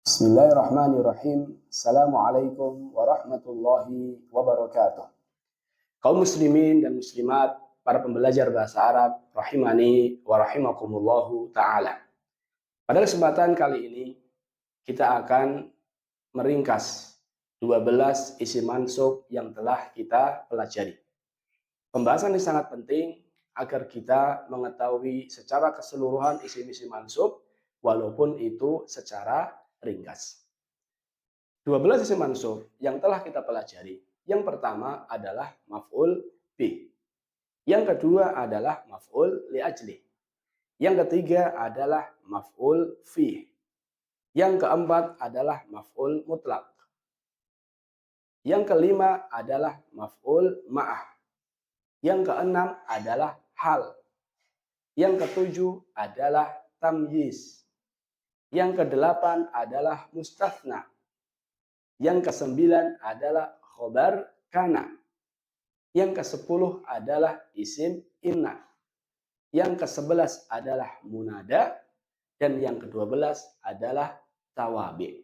Bismillahirrahmanirrahim. Assalamualaikum warahmatullahi wabarakatuh. Kaum muslimin dan muslimat, para pembelajar bahasa Arab, rahimani wa rahimakumullahu ta'ala. Pada kesempatan kali ini, kita akan meringkas 12 isim mansub yang telah kita pelajari. Pembahasan ini sangat penting agar kita mengetahui secara keseluruhan isim-isim mansub, walaupun itu secara ringkas. 12 isim mansub yang telah kita pelajari. Yang pertama adalah maf'ul bih. Yang kedua adalah maf'ul li'ajli. Yang ketiga adalah maf'ul fih. Yang keempat adalah maf'ul mutlak. Yang kelima adalah maf'ul ma'ah. Yang keenam adalah hal. Yang ketujuh adalah tamyiz. Yang kedelapan adalah mustathna. Yang kesembilan adalah khobar kana. Yang kesepuluh adalah isim inna. Yang kesebelas adalah munada. Dan yang kedua belas adalah tawabi.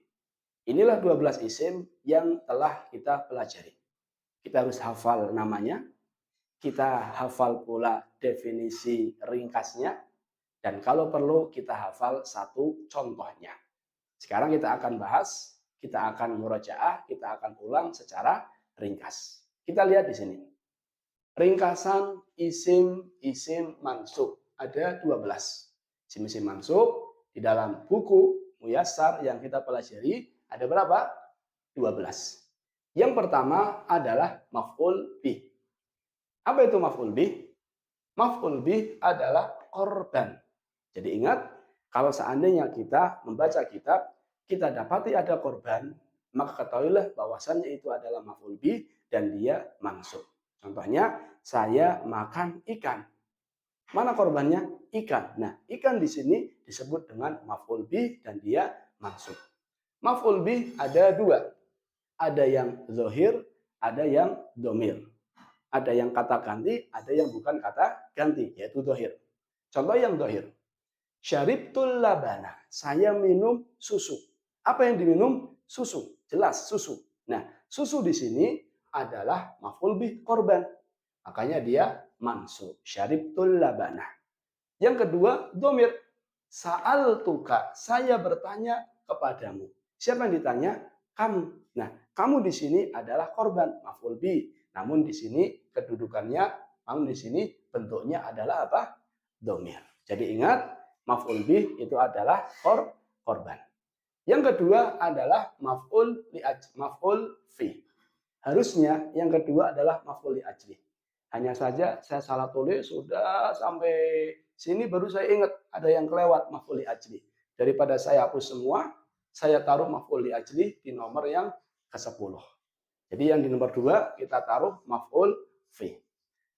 Inilah 12 isim yang telah kita pelajari. Kita harus hafal namanya. Kita hafal pula definisi ringkasnya. Dan kalau perlu kita hafal satu contohnya. Sekarang kita akan bahas, kita akan murojaah, kita akan ulang secara ringkas. Kita lihat di sini. Ringkasan isim-isim mansub. Ada 12. Isim-isim mansub di dalam buku Muyassar yang kita pelajari ada berapa? 12. Yang pertama adalah maf'ul bih. Apa itu maf'ul bih? Maf'ul bih adalah korban. Jadi ingat, kalau seandainya kita membaca kitab, kita dapati ada korban, maka ketahuilah bahwasannya itu adalah maf'ul bih dan dia mansub. Contohnya, saya makan ikan. Mana korbannya? Ikan. Nah, ikan di sini disebut dengan maf'ul bih dan dia mansub. Maf'ul bih ada dua. Ada yang zohir, ada yang domir. Ada yang kata ganti, ada yang bukan kata ganti, yaitu dohir. Contoh yang dohir. Syaribtul labana. Saya minum susu. Apa yang diminum? Susu. Jelas susu. Nah, susu di sini adalah maf'ul bih korban. Makanya dia mansub. Syaribtul labana. Yang kedua, domir. Sa'altuka. Saya bertanya kepadamu. Siapa yang ditanya? Kamu. Nah, kamu di sini adalah korban. Maf'ul bih. Namun di sini kedudukannya, namun di sini bentuknya adalah apa? Domir. Jadi ingat, maf'ul bih itu adalah korban. Yang kedua adalah maf'ul fi. Harusnya yang kedua adalah maf'ul li'ajli. Hanya saja saya salah tulis, sudah sampai sini baru saya ingat ada yang kelewat maf'ul li'ajli. Daripada saya hapus semua, saya taruh maf'ul li'ajli di nomor yang ke-10. Jadi yang di nomor 2 kita taruh maf'ul fi.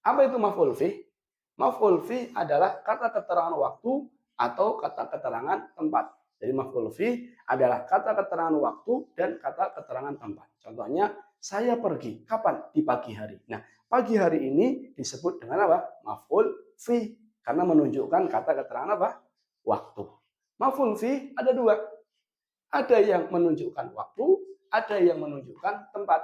Apa itu maf'ul fi? Maf'ul fi adalah kata keterangan waktu atau kata keterangan tempat. Jadi maf'ul fi adalah kata keterangan waktu dan kata keterangan tempat. Contohnya, saya pergi. Kapan? Di pagi hari. Nah, pagi hari ini disebut dengan apa? Maf'ul fi. Karena menunjukkan kata keterangan apa? Waktu. Maf'ul fi ada dua. Ada yang menunjukkan waktu, ada yang menunjukkan tempat.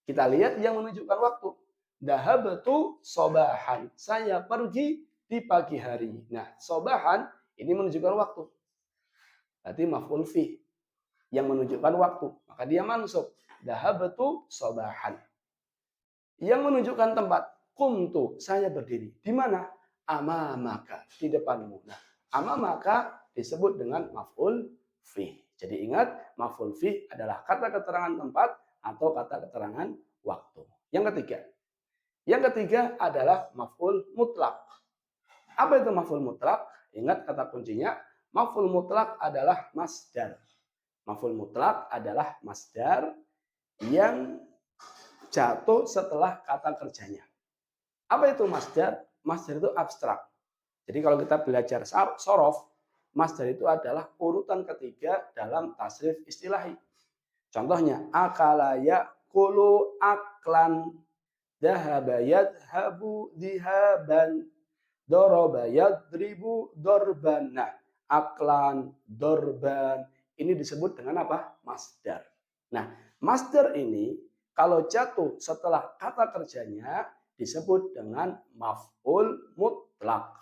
Kita lihat yang menunjukkan waktu. Dahabtu sobahan. Saya pergi di pagi hari. Nah, sobahan ini menunjukkan waktu. Berarti maf'ul fi yang menunjukkan waktu. Maka dia mansub. Dahabtu sobahan. Yang menunjukkan tempat. Kumtu. Saya berdiri. Di mana? Amamaka. Di depanmu. Nah, amamaka disebut dengan maf'ul fi. Jadi ingat, maf'ul fi adalah kata keterangan tempat atau kata keterangan waktu. Yang ketiga adalah maf'ul mutlak. Apa itu maf'ul mutlak? Ingat kata kuncinya, maf'ul mutlak adalah masdar. Maf'ul mutlak adalah masdar yang jatuh setelah kata kerjanya. Apa itu masdar? Masdar itu abstrak. Jadi kalau kita belajar sorof, masdar itu adalah urutan ketiga dalam tasrif istilahi. Contohnya, akala yakulu aklan, dahaba yadhabu dihaban, daraba yadribu dorban. Nah, aklan, dorban ini disebut dengan apa? Masdar. Nah, masdar ini kalau jatuh setelah kata kerjanya disebut dengan maf'ul mutlak.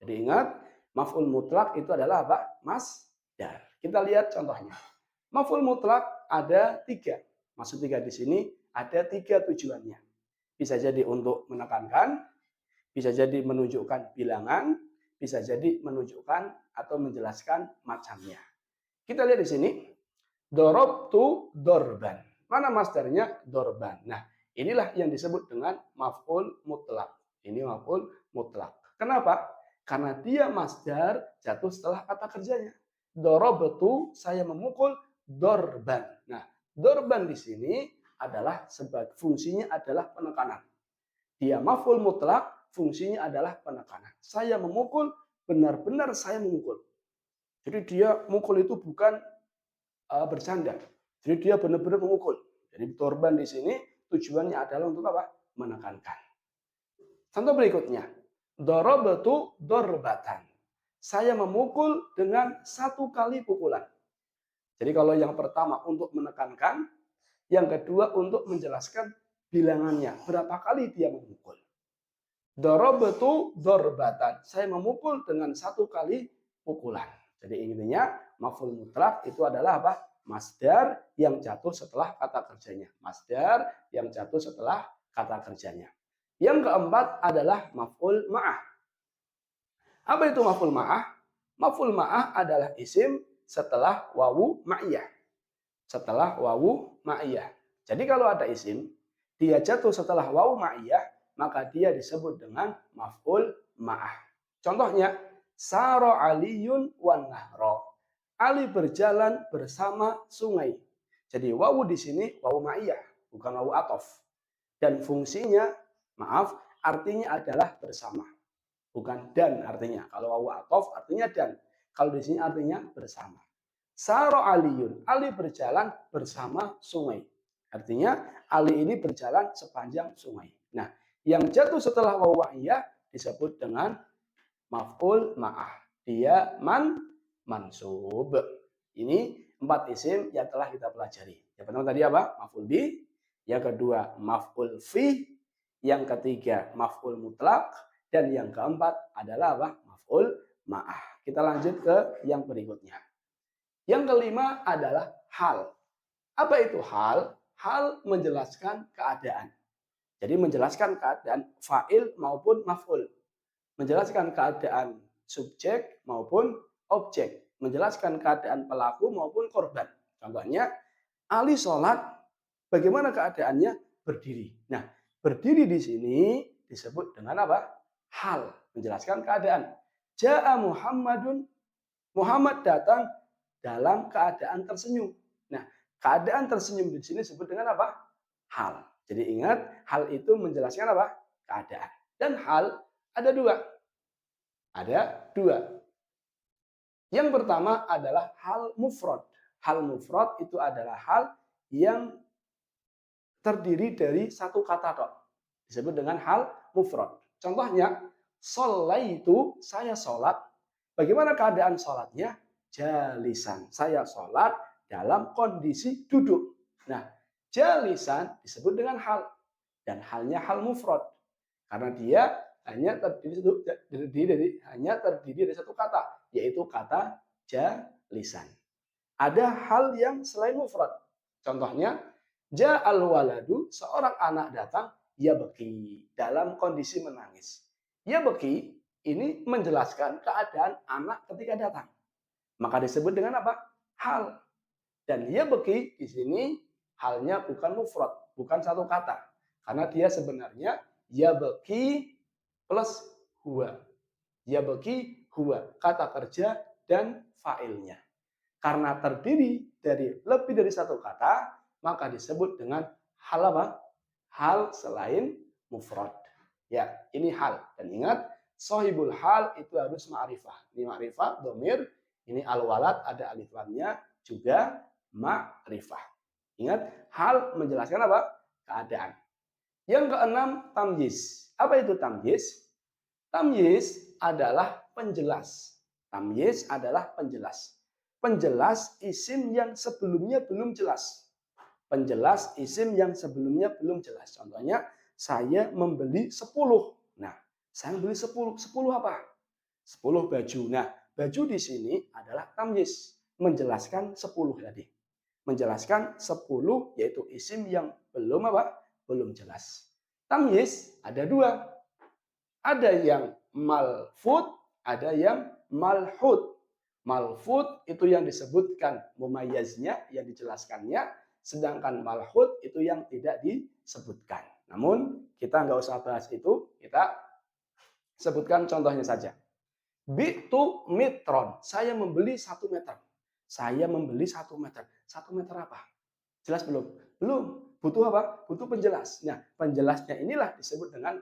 Jadi ingat, maf'ul mutlak itu adalah apa? Masdar. Kita lihat contohnya. Maf'ul mutlak ada 3. Maksud 3 di sini ada 3 tujuannya. Bisa jadi untuk menekankan, bisa jadi menunjukkan bilangan, bisa jadi menunjukkan atau menjelaskan macamnya. Kita lihat di sini, dorobtu dorban. Mana masdarnya? Dorban. Nah, inilah yang disebut dengan maf'ul mutlak. Ini maf'ul mutlak. Kenapa? Karena dia masdar jatuh setelah kata kerjanya. Dorobtu, saya memukul dorban. Nah, dorban di sini adalah sebagai fungsinya adalah penekanan. Dia maf'ul mutlak, fungsinya adalah penekanan. Saya memukul, benar-benar saya memukul. Jadi dia mukul itu bukan bercanda. Jadi dia benar-benar memukul. Jadi dorban di sini tujuannya adalah untuk apa? Menekankan. Contoh berikutnya, dorobatu dorbatan. Saya memukul dengan 1 kali pukulan. Jadi kalau yang pertama untuk menekankan, yang kedua untuk menjelaskan bilangannya, berapa kali dia memukul. Dorobatu dorbatan. Saya memukul dengan 1 kali pukulan. Jadi intinya maf'ul mutlak itu adalah apa? Masdar yang jatuh setelah kata kerjanya. Masdar yang jatuh setelah kata kerjanya. Yang keempat adalah maf'ul ma'ah. Apa itu maf'ul ma'ah? Maf'ul ma'ah adalah isim setelah wawu ma'iyah. Setelah wawu ma'iyah. Jadi kalau ada isim, dia jatuh setelah wawu ma'iyah, maka dia disebut dengan maf'ul ma'ah. Contohnya, Saro aliyun wan nahro. Ali berjalan bersama sungai. Jadi wawu di sini wawu ma'iyah, bukan wawu atof. Dan fungsinya, maaf, artinya adalah bersama. Bukan dan artinya. Kalau wawu atof artinya dan. Kalau di sini artinya bersama. Saro aliyun. Ali berjalan bersama sungai. Artinya Ali ini berjalan sepanjang sungai. Nah, yang jatuh setelah wawu ma'iyah disebut dengan maf'ul ma'ah. Dia mansub. Ini 4 isim yang telah kita pelajari. Yang pertama tadi apa? Maf'ul bi. Yang kedua maf'ul fi. Yang ketiga maf'ul mutlak. Dan yang keempat adalah apa? Maf'ul ma'ah. Kita lanjut ke yang berikutnya. Yang kelima adalah hal. Apa itu hal? Hal menjelaskan keadaan. Jadi menjelaskan keadaan fa'il maupun maf'ul. Menjelaskan keadaan subjek maupun objek. Menjelaskan keadaan pelaku maupun korban. Contohnya, Ali sholat, bagaimana keadaannya? Berdiri. Nah, berdiri di sini disebut dengan apa? Hal. Menjelaskan keadaan. Ja'a Muhammadun, Muhammad datang dalam keadaan tersenyum. Nah, keadaan tersenyum di sini disebut dengan apa? Hal. Jadi ingat, hal itu menjelaskan apa? Keadaan. Dan hal ada 2. Ada 2. Yang pertama adalah hal mufrad. Hal mufrad itu adalah hal yang terdiri dari 1 kata tok. Disebut dengan hal mufrad. Contohnya, sholaitu, saya sholat. Bagaimana keadaan sholatnya? Jalisan. Saya sholat dalam kondisi duduk. Nah, jalisan disebut dengan hal. Dan halnya hal mufrad. Karena dia hanya terdiri dari 1 kata, yaitu kata jalisan. Ada hal yang selain mufrad. Contohnya, ja'al waladu, seorang anak datang, yabki, dalam kondisi menangis. Yabki ini menjelaskan keadaan anak ketika datang. Maka disebut dengan apa? Hal. Dan yabki di sini halnya bukan mufrad, bukan 1 kata. Karena dia sebenarnya yabki plus huwa. Yabki huwa, kata kerja dan fa'ilnya. Karena terdiri dari lebih dari 1 kata, maka disebut dengan hal apa? Hal selain mufrad. Ya, ini hal. Dan ingat, sohibul hal itu harus ma'rifah. Ini ma'rifah, domir. Ini al-walad, ada alif lamnya, juga ma'rifah. Ingat, hal menjelaskan apa? Keadaan. Yang keenam, tamyiz. Apa itu tamyiz? Tamyiz adalah penjelas. Tamyiz adalah penjelas. penjelas isim yang sebelumnya belum jelas. Penjelas isim yang sebelumnya belum jelas. Contohnya, saya membeli 10. Nah, saya membeli 10. 10 apa? 10 baju. Nah, baju di sini adalah tamyiz, menjelaskan 10 tadi. Menjelaskan 10 yaitu isim yang belum apa? Belum jelas. Tamyiz ada dua. Ada yang malfud, ada yang malhud. Malfud itu yang disebutkan mumayyaznya, yang dijelaskannya, sedangkan malhud itu yang tidak disebutkan. Namun kita nggak usah bahas itu, kita sebutkan contohnya saja. Bitu mitron, saya membeli 1 meter. Saya membeli 1 meter. 1 meter apa? Jelas belum? Belum. Butuh apa? Butuh penjelas. Nah, penjelasnya inilah disebut dengan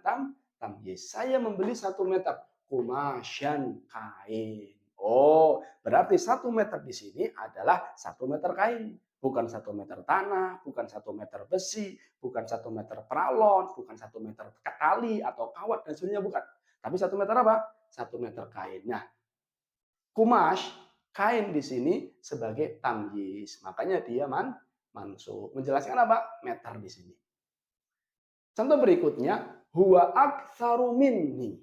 tamyiz. Saya membeli 1 meter. Kumasyan, kain. Oh, berarti 1 meter di sini adalah 1 meter kain. Bukan 1 meter tanah, bukan 1 meter besi, bukan 1 meter pralon, bukan 1 meter tali atau kawat dan sebagainya, bukan. Tapi 1 meter apa? 1 meter kain. Nah, kumash, kain di sini sebagai tamyiz. Makanya dia mansub. Menjelaskan apa? Meter di sini. Contoh berikutnya, huwa aktsaru minni.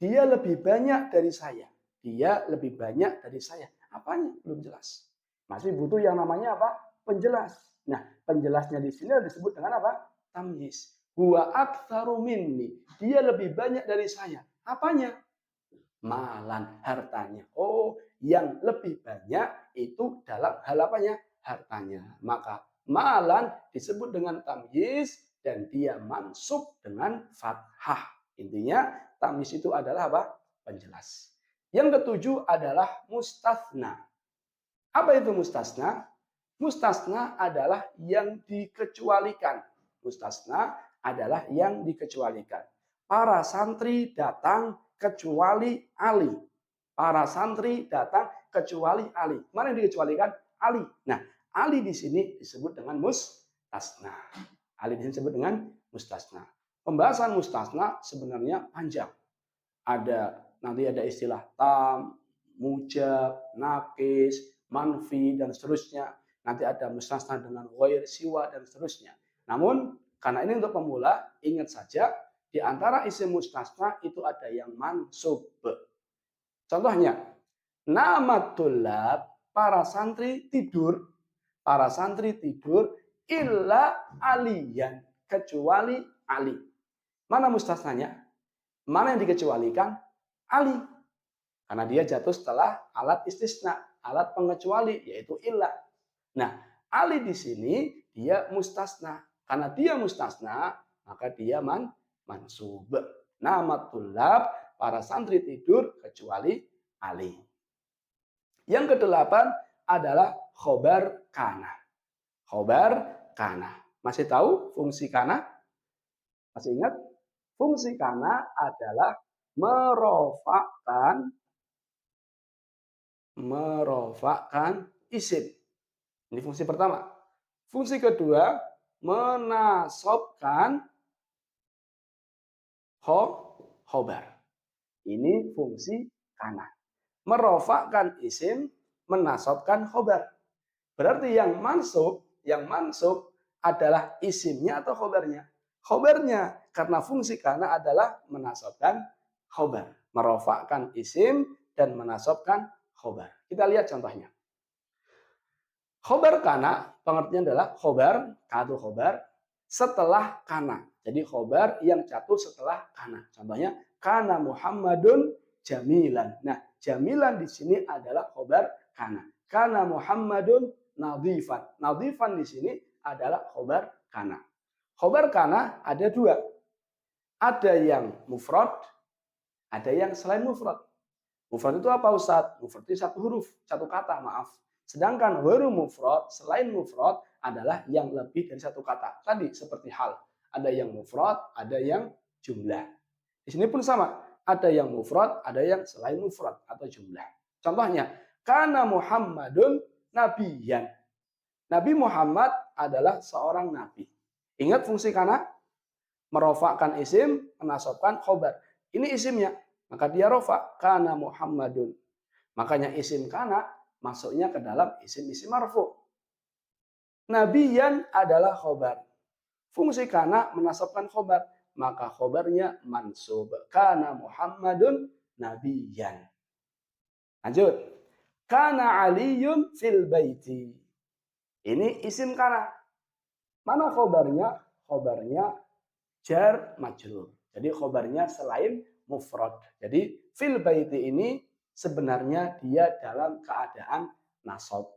Dia lebih banyak dari saya. Dia lebih banyak dari saya. Apanya? Belum jelas. Masih butuh yang namanya apa? Penjelas. Nah, penjelasnya di sini disebut dengan apa? Tamyiz. Huwa aktsaru minni. Dia lebih banyak dari saya. Apanya? Malan, hartanya. Oh, yang lebih banyak itu dalam hal apanya? Hartanya. Maka malan disebut dengan tamyiz dan dia mansub dengan fathah. Intinya tamyiz itu adalah apa? Penjelas. Yang ketujuh adalah mustasna. Apa itu mustasna? Mustasna adalah yang dikecualikan. Mustasna adalah yang dikecualikan. Para santri datang kecuali Ali. Para santri datang kecuali Ali. Mana yang dikecualikan? Ali. Nah, Ali di sini disebut dengan mustasna. Ali disebut dengan mustasna. Pembahasan mustasna sebenarnya panjang. Nanti ada istilah tam, mujab, nakis, manfi dan seterusnya. Nanti ada mustasna dengan ghair, siwa dan seterusnya. Namun karena ini untuk pemula, ingat saja di antara isim mustasna itu ada yang mansub. Contohnya, nama tulab, para santri tidur. Para santri tidur illa aliyan, kecuali Ali. Mana mustasnanya? Mana yang dikecualikan? Ali. Karena dia jatuh setelah alat istisna, alat pengecuali, yaitu illa. Nah, Ali di sini dia mustasna. Karena dia mustasna, maka dia mansub. Nama tulab, para santri tidur kecuali Ali. Yang kedelapan adalah khobar kana. Khobar kana. Masih tahu fungsi kana? Masih ingat? Fungsi kana adalah merofakkan isim. Ini fungsi pertama. Fungsi kedua, menasobkan khobar. Ini fungsi kana. Merofakkan isim, menasobkan khobar. Berarti yang mansub adalah isimnya atau khobarnya? Khobarnya, karena fungsi kana adalah menasobkan khobar. Merofakkan isim dan menasobkan khobar. Kita lihat contohnya. Khobar kana, pengertian adalah khobar, kadu khobar, setelah kana. Jadi khobar yang jatuh setelah kana. Contohnya, kana Muhammadun jamilan. Nah, jamilan di sini adalah khobar kana. Kana Muhammadun nadhifan. Nadhifan di sini adalah khobar kana. Khobar kana ada dua. Ada yang mufrad, ada yang selain mufrad. Mufrad itu apa Ustaz? Mufrad itu satu huruf, satu kata, maaf. Sedangkan ghairu mufrad, selain mufrad adalah yang lebih dari satu kata. Tadi seperti hal. Ada yang mufrad, ada yang jumlah. Di sini pun sama. Ada yang mufrad, ada yang selain mufrad atau jumlah. Contohnya, kana Muhammadun nabiyan. Nabi Muhammad adalah seorang nabi. Ingat fungsi kana? Merofakkan isim, menasobkan khobar. Ini isimnya. Maka dia rofa. Kana Muhammadun. Makanya isim kana masuknya ke dalam isim-isim marfu. Nabiyan adalah khobar. Fungsi kana menasabkan khobar. Maka khobarnya mansub. Kana Muhammadun nabiyan. Lanjut. Kana Aliyun fil baiti. Ini isim kana. Mana khobarnya? Khobarnya jar majrur. Jadi khobarnya selain mufrad. Jadi fil baiti ini sebenarnya dia dalam keadaan nasab.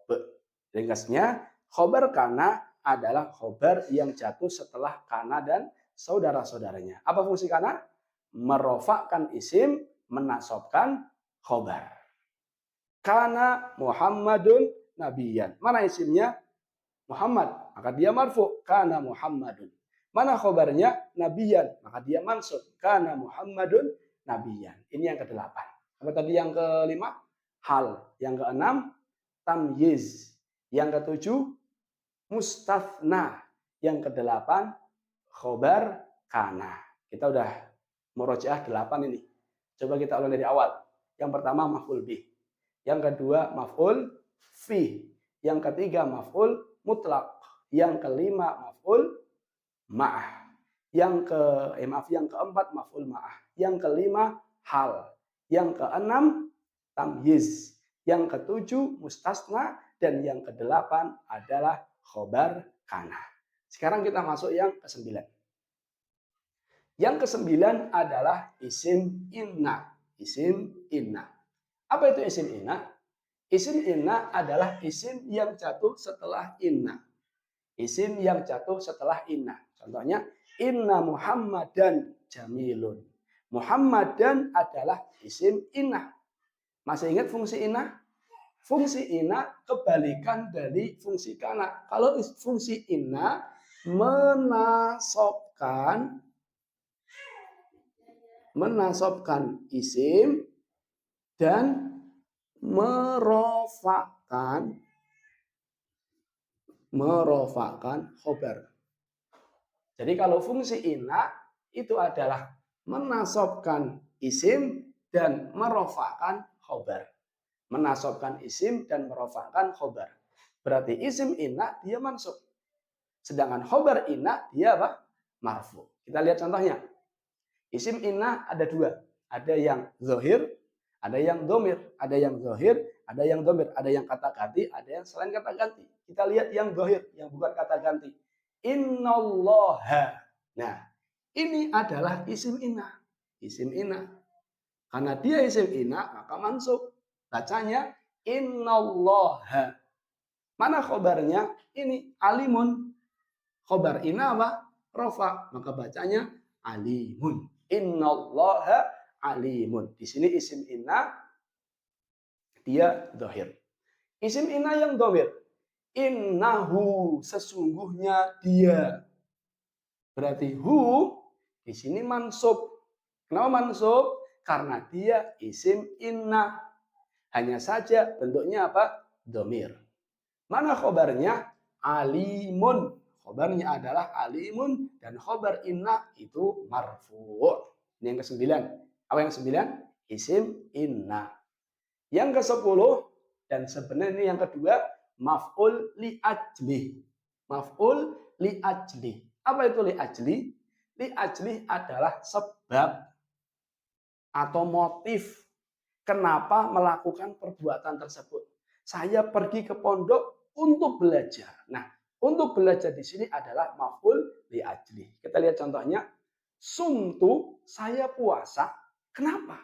Ringkasnya, khobar kana adalah khobar yang jatuh setelah kana dan saudara-saudaranya. Apa fungsi kana? Merofakkan isim, menasobkan khobar. Kana Muhammadun nabiyan. Mana isimnya? Muhammad. Maka dia marfu. Kana Muhammadun. Mana khobarnya? Nabiyan. Maka dia mansub. Kana Muhammadun nabiyan. Ini yang ke-8. Apa tadi yang ke-5? Hal. Yang ke-6? Tamyiz. Yang ke-7? Mustathna. Yang ke-8? Khobar kana. Kita udah murojaah 8 ini. Coba kita ulang dari awal. Yang pertama maf'ul bih. Yang kedua maf'ul fi. Yang ketiga maf'ul mutlaq. Yang kelima maf'ul ma'ah. Yang keempat maf'ul ma'ah. Yang kelima hal. Yang keenam tamyiz. Yang ketujuh mustasna. Dan yang kedelapan adalah khobar kana. Sekarang kita masuk yang ke-9. Yang ke-9 adalah isim inna. Isim inna. Apa itu isim inna? Isim inna adalah isim yang jatuh setelah inna. Isim yang jatuh setelah inna. Contohnya, inna Muhammadan jamilun. Muhammadan adalah isim inna. Masih ingat fungsi inna? Fungsi inna kebalikan dari fungsi kana. Kalau fungsi inna menasobkan isim dan merofakkan khobar. Jadi kalau fungsi inna itu adalah menasobkan isim dan merofakkan khobar. Menasobkan isim dan merofakkan khobar. Berarti isim inna dia mansub. Sedangkan khobar inna dia apa? Marfu. Kita lihat contohnya. Isim inna ada 2. Ada yang zohir, ada yang domir. Ada yang zohir, ada yang domir. Ada yang kata ganti, ada yang selain kata ganti. Kita lihat yang zohir, yang bukan kata ganti. Innallaha. Nah, ini adalah isim inna. Isim inna. Karena dia isim inna, maka mansub. Bacanya innallaha. Mana khobarnya? Ini alimun. Khobar inna apa? Rofa. Maka bacanya alimun. Innallaha alimun. Di sini isim inna dia dohir. Isim inna yang domir. Innahu, sesungguhnya dia. Berarti hu di sini mansub. Kenapa mansub? Karena dia isim inna. Hanya saja bentuknya apa? Domir. Mana khobarnya? Alimun. Khobarnya adalah alimun dan khobar inna itu marfu'. Ini yang ke-9. Apa yang ke-9? Isim inna. Yang ke-10 dan sebenarnya ini yang kedua, maf'ul li ajli. Maf'ul li ajli. Apa itu li ajli? Li ajli adalah sebab atau motif kenapa melakukan perbuatan tersebut. Saya pergi ke pondok untuk belajar. Nah, untuk belajar di sini adalah maf'ul li ajli. Kita lihat contohnya. Sumtu, saya puasa. Kenapa?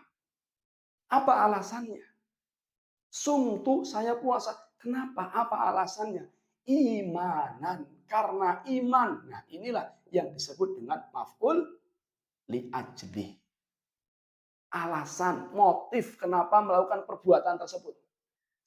Apa alasannya? Sumtu, saya puasa. Kenapa? Apa alasannya? Imanan. Karena iman. Nah, inilah yang disebut dengan maf'ul li ajli. Alasan, motif kenapa melakukan perbuatan tersebut.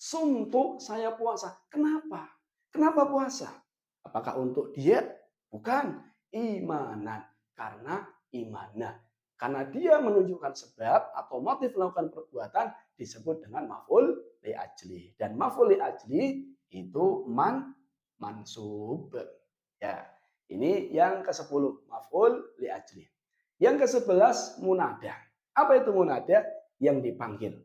Sumtu, saya puasa. Kenapa? Kenapa puasa? Apakah untuk diet? Bukan. Imanan. Karena imanah. Karena dia menunjukkan sebab atau motif melakukan perbuatan disebut dengan maf'ul li ajli. Dan maf'ul li ajli itu mansub. Ya, ini yang ke-10 maf'ul li ajli. Yang ke-11 munada. Apa itu munada? Yang dipanggil.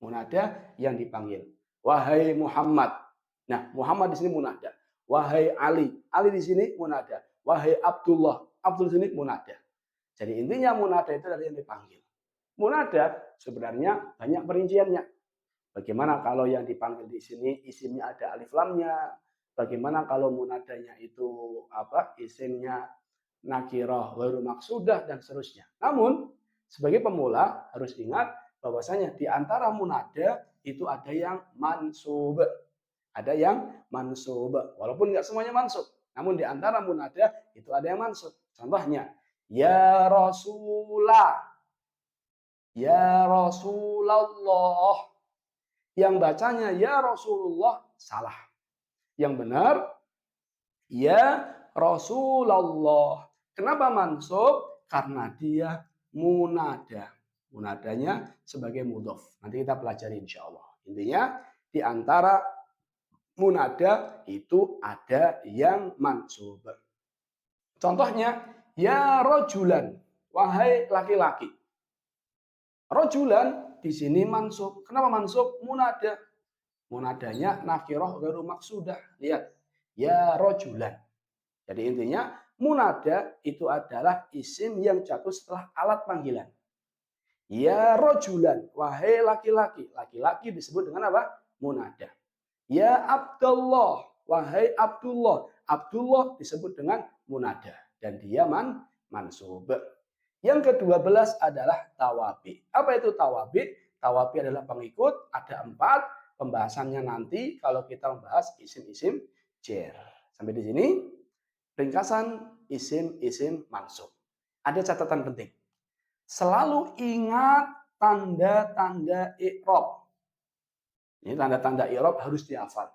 Munada yang dipanggil. Wahai Muhammad. Nah, Muhammad di sini munada. Wahai Ali. Ali di sini munada. Wahai Abdullah. Abdul di sini munada. Jadi intinya munada itu dari yang dipanggil. Munada sebenarnya banyak perinciannya. Bagaimana kalau yang dipanggil di sini isimnya ada alif lamnya? Bagaimana kalau munadanya itu isimnya nakirah, ghairu maksudah dan seterusnya. Namun sebagai pemula harus ingat bahwasanya di antara munada itu ada yang mansub. Ada yang mansub. Walaupun nggak semuanya mansub. Namun di antara munada itu ada yang mansub. Contohnya, ya Rasulullah. Ya Rasulullah. Yang bacanya ya Rasulullah salah. Yang benar ya Rasulullah. Kenapa mansub? Karena dia munada. Munadanya sebagai mudhof. Nanti kita pelajari insya Allah. Intinya di antara munada itu ada yang mansub. Contohnya ya rojulan. Wahai laki-laki. Rojulan di sini mansub. Kenapa mansub? Munada. Munadanya nakirah ghairu maksudah. Lihat. Ya rojulan. Jadi intinya munada itu adalah isim yang jatuh setelah alat panggilan. Ya rojulan. Wahai laki-laki. Laki-laki disebut dengan apa? Munada. Ya Abdullah. Wahai Abdullah. Abdullah disebut dengan munada. Dan dia mansub. Yang ke-12 adalah tawabi. Apa itu tawabi? Tawabi adalah pengikut, ada 4. Pembahasannya nanti kalau kita membahas isim-isim jar. Sampai di sini ringkasan isim-isim mansub. Ada catatan penting. Selalu ingat tanda-tanda i'rab. Ini tanda-tanda i'rab harus dihafal.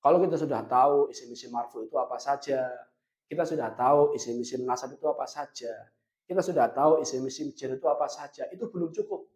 Kalau kita sudah tahu isim-isim marfu itu apa saja, kita sudah tahu isim-isim nasab itu apa saja, kita sudah tahu isim-isim jar itu apa saja, itu belum cukup.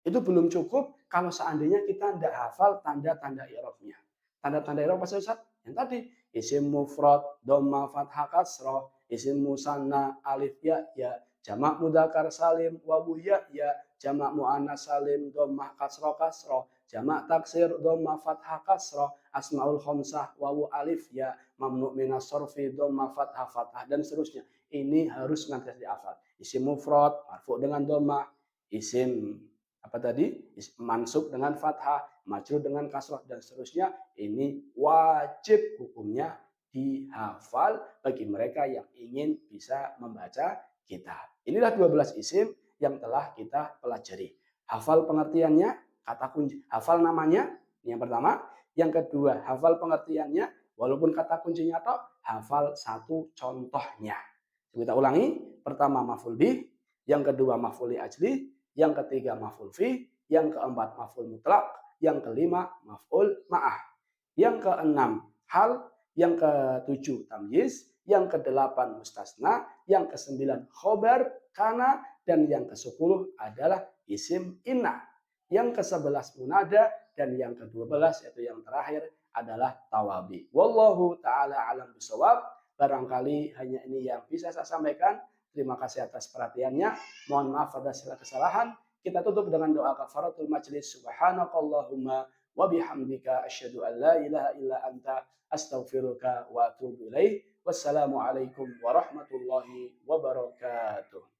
Itu belum cukup kalau seandainya kita tidak hafal tanda-tanda i'rabnya. Tanda-tanda i'rab apa saja? Yang tadi, isim mufrad, dhamma, fathah, kasrah, isim musanna, alif ya, ya, jamak mudzakkar salim, wawu ya, ya, jamak muannas salim, dhammah kasrah kasrah, jamak taksir, dhamma, fathah, kasrah, asmaul khamsah, wawu alif ya, mamnu minas sarfi, dhamma, fathah, fathah dan seterusnya. Ini harus nanti dihafal. Isim mufrad, marfu dengan dhammah, isim apa tadi? Mansub dengan fathah, majrur dengan kasrah dan seterusnya. Ini wajib hukumnya dihafal bagi mereka yang ingin bisa membaca kitab. Inilah 12 isim yang telah kita pelajari. Hafal pengertiannya, kata kunci, hafal namanya, yang pertama. Yang kedua, hafal pengertiannya, walaupun kata kuncinya toh, hafal satu contohnya. Kita ulangi, pertama maf'ul bih, yang kedua maf'ul li ajli, yang ketiga maf'ul fi, yang keempat maf'ul mutlak, yang kelima maf'ul ma'ah, yang keenam hal, yang ketujuh tamyiz, yang kedelapan mustasna, yang kesembilan khobar kana, dan yang kesepuluh adalah isim inna, yang ke-11 munada, dan yang ke-12 yaitu yang terakhir adalah tawabi. Wallahu ta'ala alam bisawab. Barangkali hanya ini yang bisa saya sampaikan. Terima kasih atas perhatiannya. Mohon maaf atas segala kesalahan. Kita tutup dengan doa kafaratul majlis. Subhanakallahumma wa bihamdika asyhadu an la ilaha illa anta astaghfiruka wa atubu ilaik. Wassalamualaikum warahmatullahi wabarakatuh.